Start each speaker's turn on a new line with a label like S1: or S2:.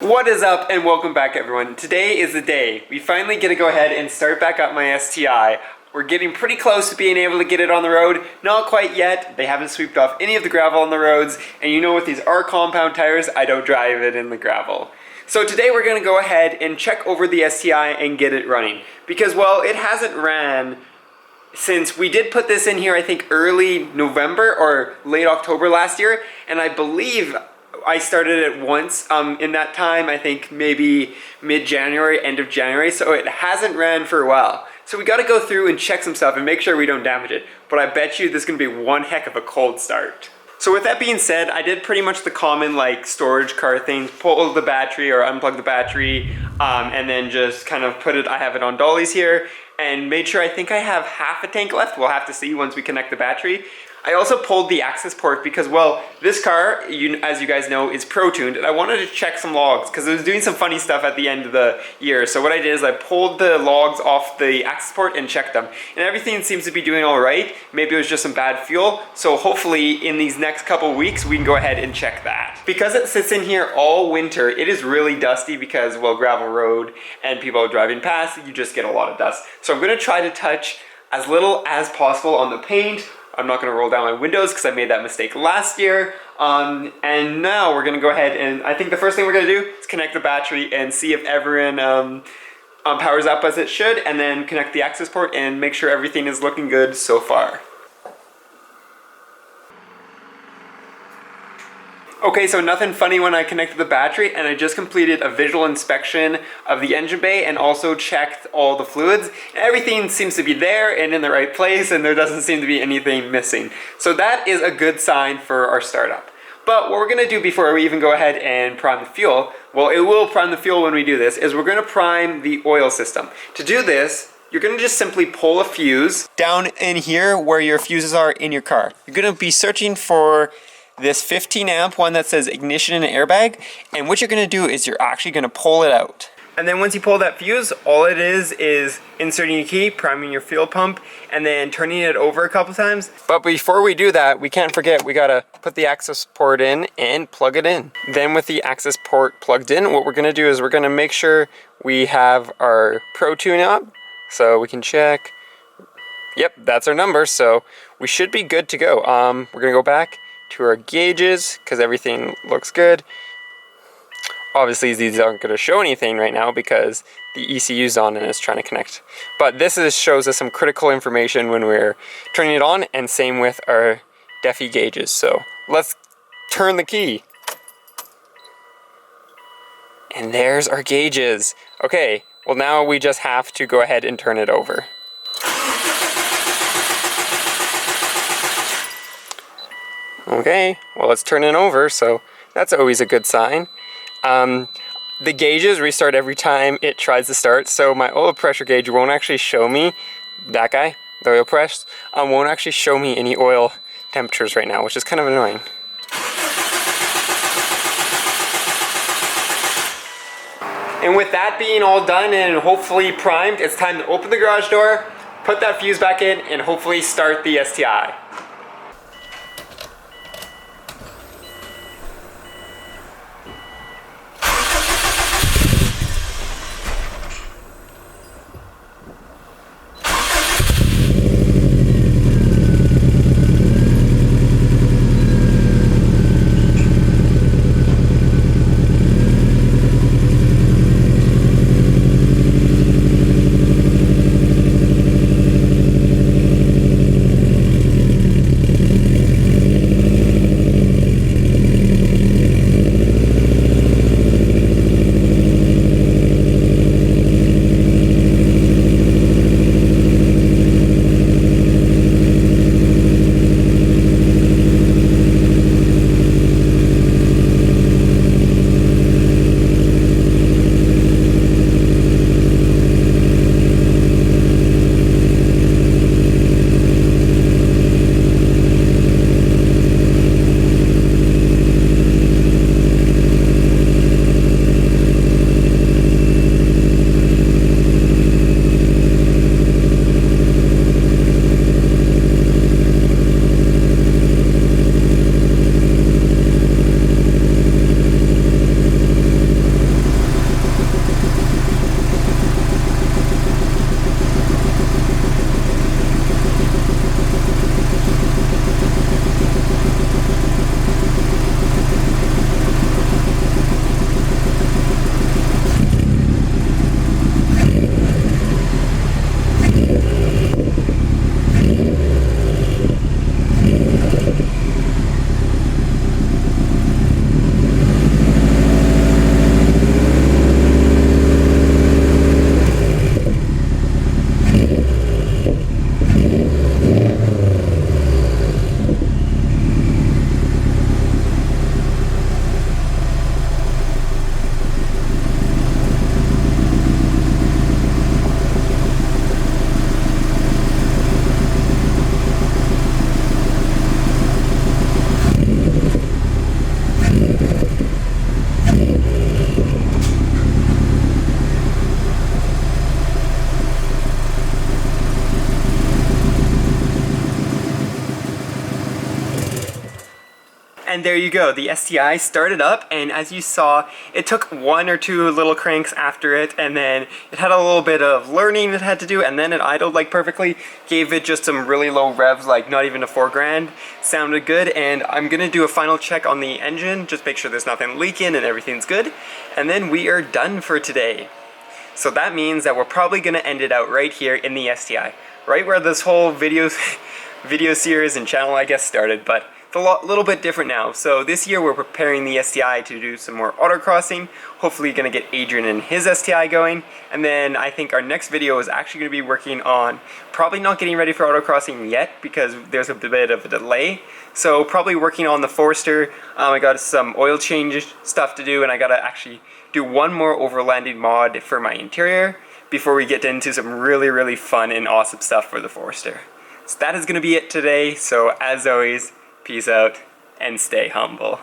S1: What is up and welcome back everyone. Today is the day. We finally get to go ahead and start back up my STi. We're getting pretty close to being able to get it on the road. Not quite yet. They haven't swept off any of the gravel on the roads. And you know with these R compound tires, I don't drive it in the gravel. So today we're going to go ahead and check over the STi and get it running. Because, well, it hasn't ran since we did put this in here, I think early November or late October last year. And I believe I started it once in that time, I think maybe mid-January, end of January. So it hasn't ran for a while. So we got to go through and check some stuff and make sure we don't damage it. But I bet you this is going to be one heck of a cold start. So with that being said, I did pretty much the common like storage car things, pull the battery or unplug the battery, and then just kind of put it, I have it on dollies here, and made sure I think I have half a tank left. We'll have to see once we connect the battery. I also pulled the access port because, well, this car, as you guys know, is pro-tuned, and I wanted to check some logs because it was doing some funny stuff at the end of the year. So what I did is I pulled the logs off the access port and checked them, and everything seems to be doing all right. Maybe it was just some bad fuel, so hopefully in these next couple weeks we can go ahead and check that. Because it sits in here all winter, it is really dusty because, well, gravel road and people are driving past, you just get a lot of dust. So I'm going to try to touch as little as possible on the paint. I'm not going to roll down my windows because I made that mistake last year. And now we're going to go ahead and I think the first thing we're going to do is connect the battery and see if everyone powers up as it should, and then connect the access port and make sure everything is looking good so far. Okay, so nothing funny when I connected the battery, and I just completed a visual inspection of the engine bay and also checked all the fluids. Everything seems to be there and in the right place, and there doesn't seem to be anything missing. So that is a good sign for our startup. But what we're going to do before we even go ahead and prime the fuel, well, it will prime the fuel when we do this, is we're going to prime the oil system. To do this, you're going to just simply pull a fuse down in here where your fuses are in your car. You're going to be searching for this 15 amp one that says ignition and airbag, and what you're going to do is you're actually going to pull it out. And then once you pull that fuse, all it is inserting your key, priming your fuel pump, and then turning it over a couple times. But before we do that, we can't forget we got to put the access port in and plug it in. Then with the access port plugged in, what we're going to do is we're going to make sure we have our protune up so we can check. Yep, that's our number, so we should be good to go. We're going to go back to our gauges because everything looks good. Obviously these aren't going to show anything right now because the ECU is on and it's trying to connect, but this shows us some critical information when we're turning it on, and same with our DEFI gauges. So let's turn the key, and there's our gauges. Okay, well now we just have to go ahead and turn it over. Okay, well let's turn it over, so that's always a good sign. The gauges restart every time it tries to start, so my oil pressure gauge won't actually show me, that guy, the oil press, won't actually show me any oil temperatures right now, which is kind of annoying. And with that being all done and hopefully primed, it's time to open the garage door, put that fuse back in, and hopefully start the STi. And there you go, the STi started up, and as you saw, it took 1 or 2 little cranks after it, and then it had a little bit of learning it had to do, and then it idled like perfectly, gave it just some really low revs, like not even a 4 grand, sounded good, and I'm gonna do a final check on the engine, just make sure there's nothing leaking and everything's good, and then we are done for today. So that means that we're probably gonna end it out right here in the STi, right where this whole video series and channel I guess started, but it's a little bit different now. So this year we're preparing the STi to do some more autocrossing. Hopefully gonna get Adrian and his STi going. And then I think our next video is actually gonna be working on probably not getting ready for autocrossing yet because there's a bit of a delay. So probably working on the Forester. I got some oil change stuff to do, and I gotta actually do one more overlanding mod for my interior before we get into some really fun and awesome stuff for the Forester. So that is gonna be it today. So as always, peace out and stay humble.